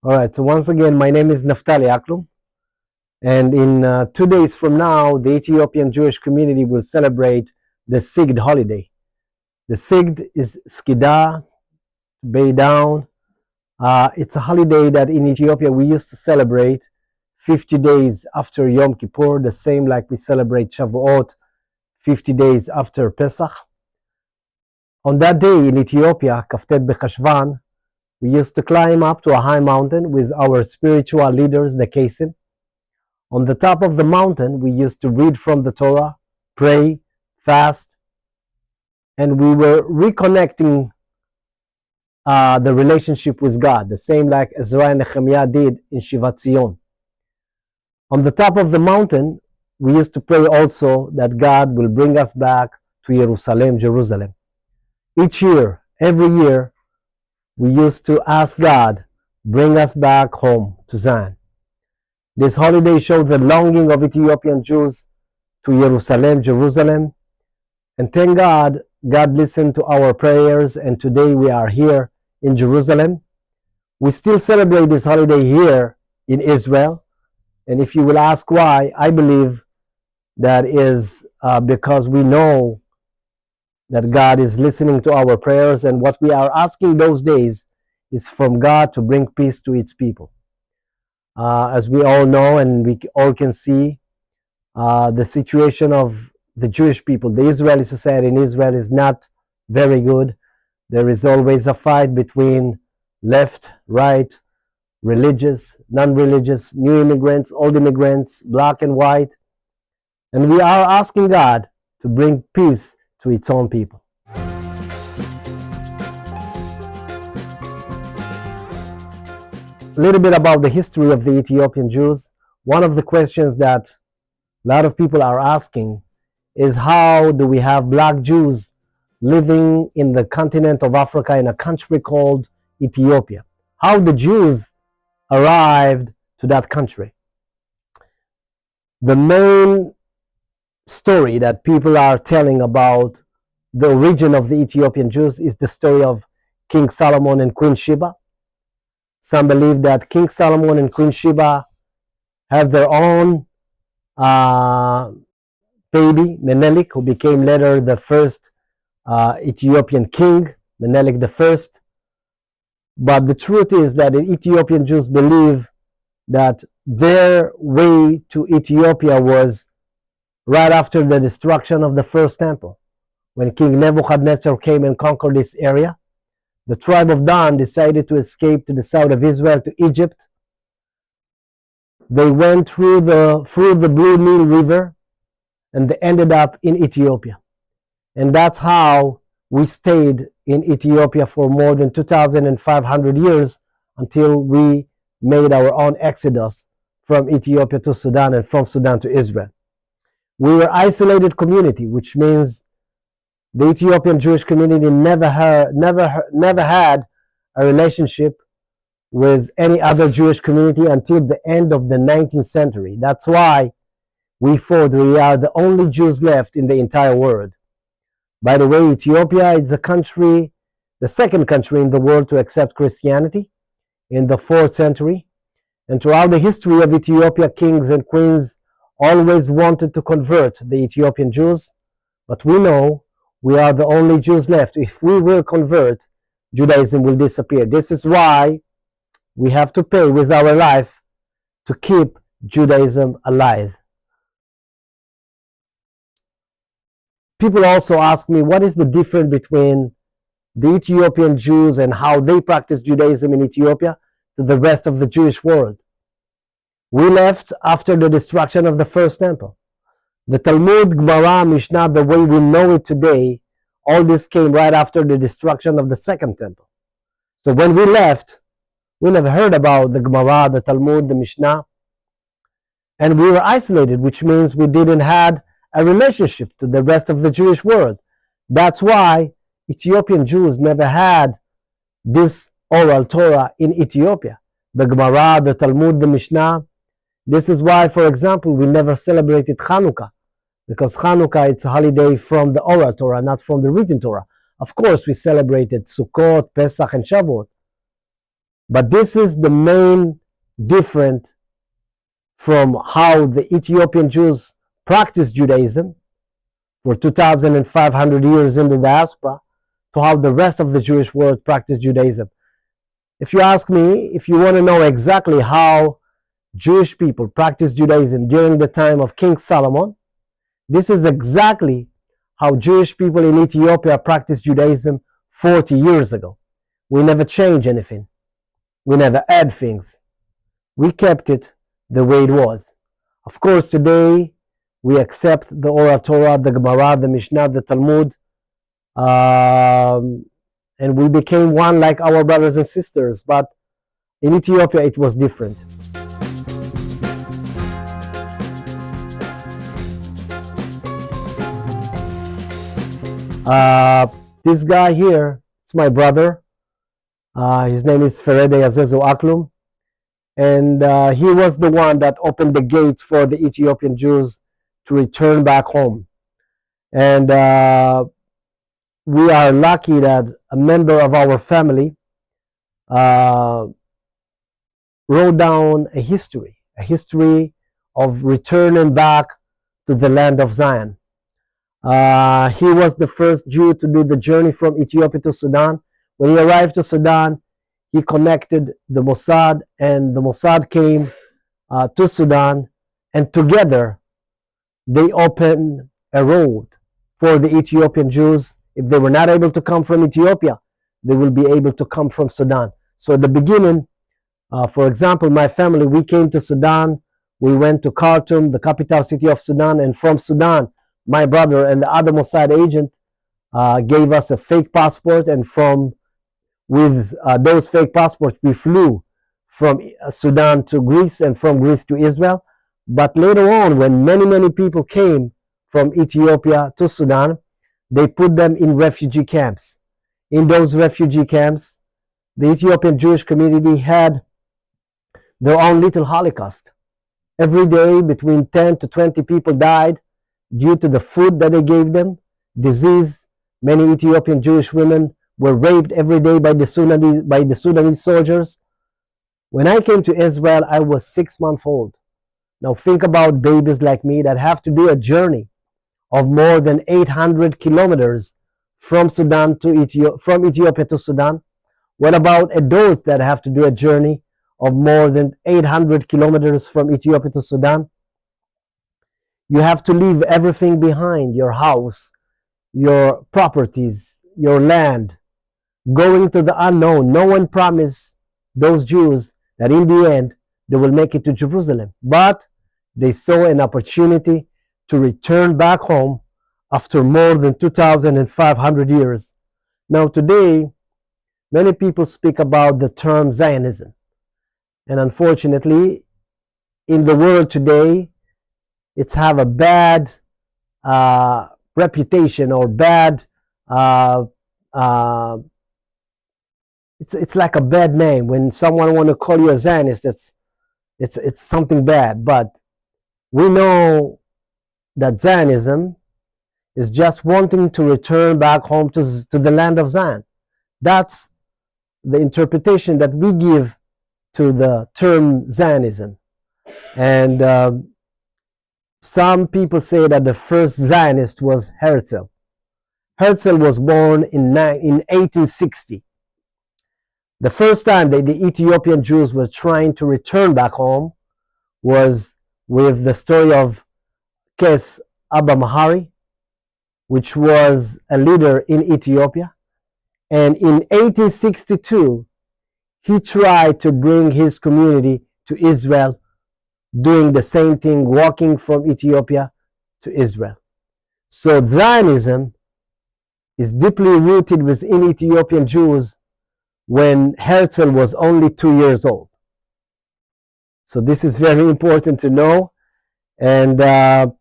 All right, so once again, my name is Naftali Aklum, and in 2 days from now, the Ethiopian Jewish community will celebrate the Sigd holiday. The Sigd is Skida, bay down. It's a holiday that in Ethiopia we used to celebrate 50 days after Yom Kippur, the same like we celebrate Shavuot 50 days after Pesach. On that day in Ethiopia, Kaftet MarCheshvan, we used to climb up to a high mountain with our spiritual leaders, the Kesim. On the top of the mountain, we used to read from the Torah, pray, fast, and we were reconnecting the relationship with God, the same like Ezra and Nehemiah did in Shivat Zion. On the top of the mountain, we used to pray also that God will bring us back to Jerusalem. Each year, every year, we used to ask God, bring us back home to Zion. This holiday showed the longing of Ethiopian Jews to Jerusalem, and thank God, God listened to our prayers, and today we are here in Jerusalem. We still celebrate this holiday here in Israel, and if you will ask why, I believe that is because we know that God is listening to our prayers, and what we are asking those days is from God to bring peace to its people. As we all know and we all can see, the situation of the Jewish people, the Israeli society in Israel is not very good. There is always a fight between left, right, religious, non-religious, new immigrants, old immigrants, black and white. And we are asking God to bring peace to its own people. A little bit about the history of the Ethiopian Jews. One of the questions that a lot of people are asking is, how do we have black Jews living in the continent of Africa in a country called Ethiopia? How the Jews arrived to that country? The main story that people are telling about the origin of the Ethiopian Jews is the story of King Solomon and Queen Sheba. Some believe that King Solomon and Queen Sheba have their own baby, Menelik, who became later the first Ethiopian king, Menelik I. But the truth is that the Ethiopian Jews believe that their way to Ethiopia was right after the destruction of the first temple. When King Nebuchadnezzar came and conquered this area, the tribe of Dan decided to escape to the south of Israel, to Egypt. They went through the Blue Nile River, and they ended up in Ethiopia. And that's how we stayed in Ethiopia for more than 2,500 years until we made our own exodus from Ethiopia to Sudan and from Sudan to Israel. We were an isolated community, which means the Ethiopian Jewish community never had a relationship with any other Jewish community until the end of the 19th century. That's why we thought we are the only Jews left in the entire world. By the way, Ethiopia is the second country in the world to accept Christianity in the 4th century. And throughout the history of Ethiopia, kings and queens always wanted to convert the Ethiopian Jews. But we know we are the only Jews left. If we will convert, Judaism will disappear. This is why we have to pay with our life to keep Judaism alive. People also ask me, what is the difference between the Ethiopian Jews and how they practice Judaism in Ethiopia to the rest of the Jewish world? We left after the destruction of the first temple. The Talmud, Gemara, Mishnah, the way we know it today, all this came right after the destruction of the second temple. So when we left, we never heard about the Gemara, the Talmud, the Mishnah, and we were isolated, which means we didn't have a relationship to the rest of the Jewish world. That's why Ethiopian Jews never had this oral Torah in Ethiopia. The Gemara, the Talmud, the Mishnah. This is why, for example, we never celebrated Hanukkah, because Hanukkah, it's a holiday from the oral Torah, not from the written Torah. Of course, we celebrated Sukkot, Pesach, and Shavuot. But this is the main difference from how the Ethiopian Jews practice Judaism for 2,500 years in the diaspora to how the rest of the Jewish world practice Judaism. If you ask me, if you want to know exactly how Jewish people practice Judaism during the time of King Solomon, this is exactly how Jewish people in Ethiopia practiced Judaism 40 years ago. We never changed anything. We never add things. We kept it the way it was. Of course, today we accept the Oral Torah, the Gemara, the Mishnah, the Talmud, and we became one like our brothers and sisters. But in Ethiopia, it was different. This guy here, it's my brother. His name is Naftali Aklum. And he was the one that opened the gates for the Ethiopian Jews to return back home. And we are lucky that a member of our family wrote down a history of returning back to the land of Zion. He was the first Jew to do the journey from Ethiopia to Sudan. When he arrived to Sudan, he connected the Mossad, and the Mossad came to Sudan, and together they opened a road for the Ethiopian Jews. If they were not able to come from Ethiopia, they will be able to come from Sudan. So at the beginning, for example, my family, we came to Sudan. We went to Khartoum, the capital city of Sudan, and from Sudan, my brother and the other Mossad agent gave us a fake passport, and with those fake passports, we flew from Sudan to Greece and from Greece to Israel. But later on, when many people came from Ethiopia to Sudan, they put them in refugee camps. In those refugee camps, the Ethiopian Jewish community had their own little Holocaust. Every day, between 10 to 20 people died due to the food that they gave them, disease. Many Ethiopian Jewish women were raped every day by the Sudanese soldiers. When I came to Israel, I was 6 months old. Now think about babies like me that have to do a journey of more than 800 kilometers from Ethiopia to Sudan. What about adults that have to do a journey of more than 800 kilometers from Ethiopia to Sudan? You have to leave everything behind, your house, your properties, your land, going to the unknown. No one promised those Jews that in the end they will make it to Jerusalem, but they saw an opportunity to return back home after more than 2,500 years. Now today, many people speak about the term Zionism, and unfortunately, in the world today, it's have a bad reputation, or bad it's like a bad name. When someone want to call you a Zionist, it's something bad. But we know that Zionism is just wanting to return back home to the land of Zion. That's the interpretation that we give to the term Zionism. And some people say that the first Zionist was Herzl. Herzl was born in 1860. The first time that the Ethiopian Jews were trying to return back home was with the story of Kes Abba Mahari, which was a leader in Ethiopia. And in 1862, he tried to bring his community to Israel, doing the same thing, walking from Ethiopia to Israel. So Zionism is deeply rooted within Ethiopian Jews when Herzl was only 2 years old. So this is very important to know. And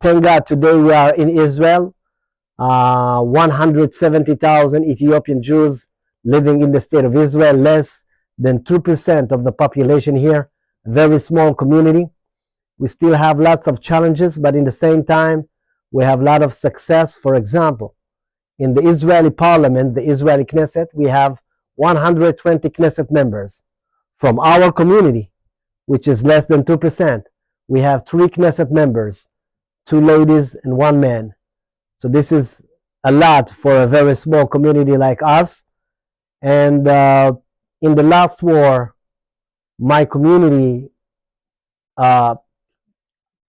thank God today we are in Israel. 170,000 Ethiopian Jews living in the state of Israel, less than 2% of the population here, a very small community. We still have lots of challenges, but in the same time, we have a lot of success. For example, in the Israeli parliament, the Israeli Knesset, we have 120 Knesset members. from our community, which is less than 2%, we have 3 Knesset members, 2 ladies and 1 man. So this is a lot for a very small community like us. And in the last war, my community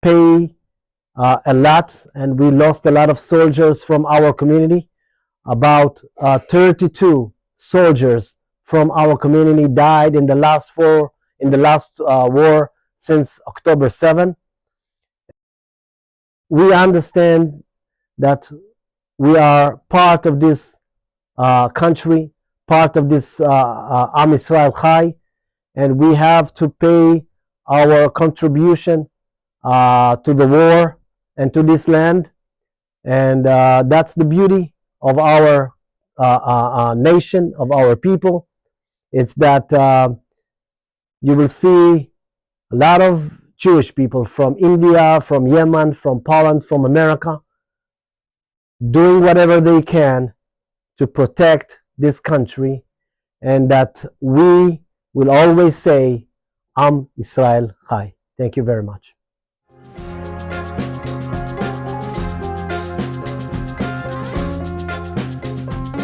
paid a lot, and we lost a lot of soldiers from our community. About 32 soldiers from our community died in the last war since October 7. We understand that we are part of this country, part of this Am Yisrael Chai, and we have to pay our contribution to the war and to this land. And that's the beauty of our nation, of our people. It's that you will see a lot of Jewish people from India, from Yemen, from Poland, from America, doing whatever they can to protect this country, and that we will always say, Am Yisrael Chai. Thank you very much.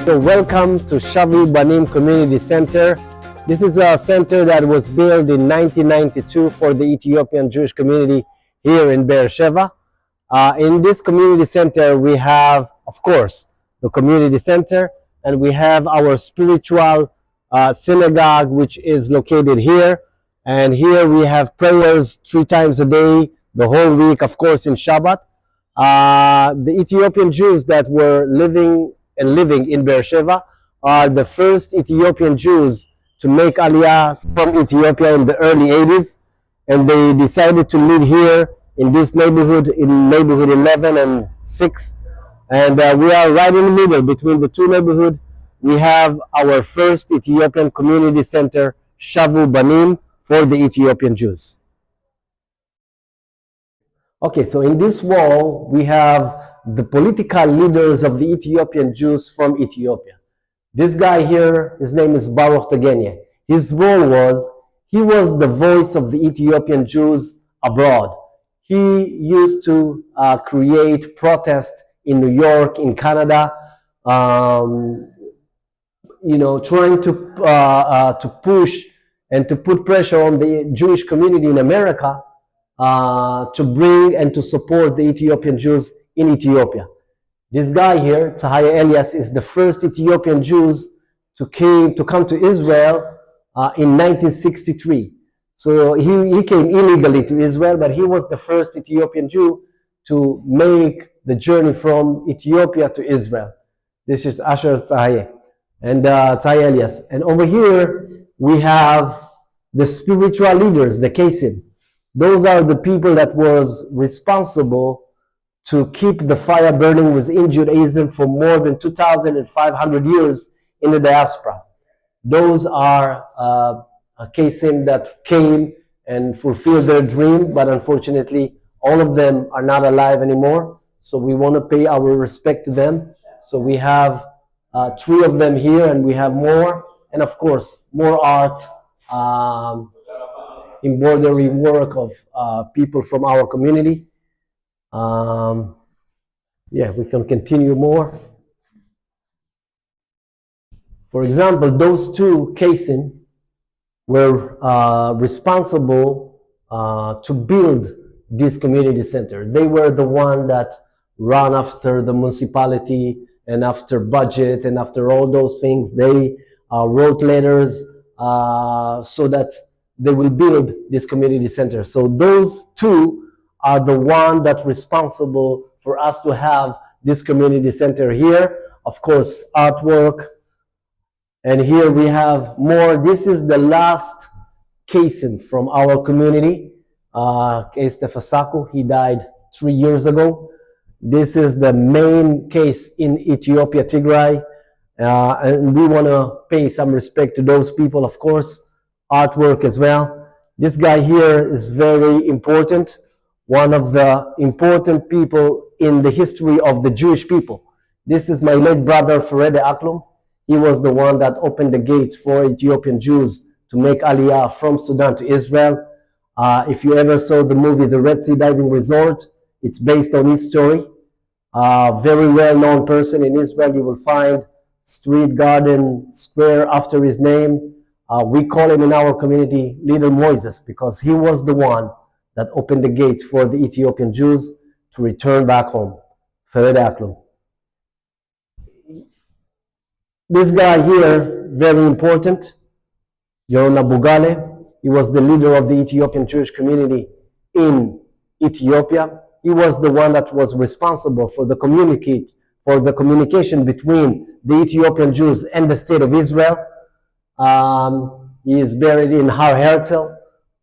So welcome to Shuvu Banim Community Center. This is a center that was built in 1992 for the Ethiopian Jewish community here in Beer Sheva. In this community center, we have, of course, the community center, and we have our spiritual synagogue, which is located here. And here we have prayers 3 times a day, the whole week, of course, in Shabbat. The Ethiopian Jews that were living in Beer Sheva are the first Ethiopian Jews to make Aliyah from Ethiopia in the early 80s, and they decided to live here in this neighborhood, in neighborhood 11 and 6, and we are right in the middle between the 2 neighborhoods. We have our first Ethiopian community center, Shuvu Banim, for the Ethiopian Jews. Okay, so in this wall we have the political leaders of the Ethiopian Jews from Ethiopia. This guy here, his name is Baruch Tegenye. His role was, he was the voice of the Ethiopian Jews abroad. He used to create protests in New York, in Canada, trying to push and to put pressure on the Jewish community in America to bring and to support the Ethiopian Jews in Ethiopia. This guy here, Tzahaya Elias, is the first Ethiopian Jews to come to Israel in 1963. So he came illegally to Israel, but he was the first Ethiopian Jew to make the journey from Ethiopia to Israel. This is Asher Tzahaya and Tzahaya Elias. And over here we have the spiritual leaders, the Kesim. Those are the people that was responsible to keep the fire burning within Judaism for more than 2,500 years in the diaspora. Those are Kesim that came and fulfilled their dream, but unfortunately all of them are not alive anymore. So we want to pay our respect to them. So we have 3 of them here, and we have more, and of course more art, embroidery work of people from our community. Yeah, we can continue more. For example, those 2 cases were responsible to build this community center. They were the one that ran after the municipality and after budget and after all those things. They wrote letters so that they will build this community center. So those 2 are the one that's responsible for us to have this community center here. Of course, artwork. And here we have more. This is the last Kesim from our community. Case Tefasaku, he died 3 years ago. This is the main case in Ethiopia, Tigray. And we want to pay some respect to those people, of course. Artwork as well. This guy here is very important. One of the important people in the history of the Jewish people. This is my late brother, Naftali Aklum. He was the one that opened the gates for Ethiopian Jews to make Aliyah from Sudan to Israel. If you ever saw the movie The Red Sea Diving Resort, it's based on his story. Very well-known person in Israel. You will find street, garden, square after his name. We call him in our community Little Moses because he was the one that opened the gates for the Ethiopian Jews to return back home. Naftali Aklum. This guy here, very important, Yorona Bugale. He was the leader of the Ethiopian Jewish community in Ethiopia. He was the one that was responsible for the communication between the Ethiopian Jews and the state of Israel. He is buried in Har Herzl,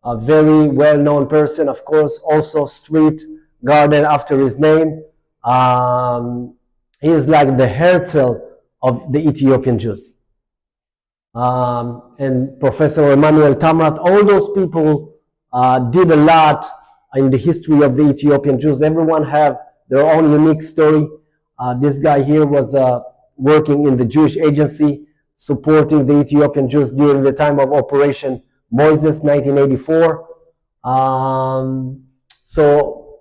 a very well-known person, of course, also street, garden after his name. He is like the Herzl of the Ethiopian Jews. And Professor Emmanuel Tamrat, all those people did a lot in the history of the Ethiopian Jews. Everyone have their own unique story. This guy here was working in the Jewish agency, supporting the Ethiopian Jews during the time of Operation Moses, 1984. So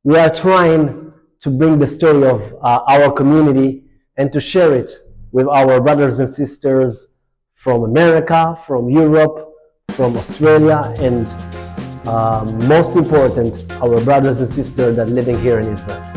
we are trying to bring the story of our community and to share it with our brothers and sisters from America, from Europe, from Australia, and most important, our brothers and sisters that are living here in Israel.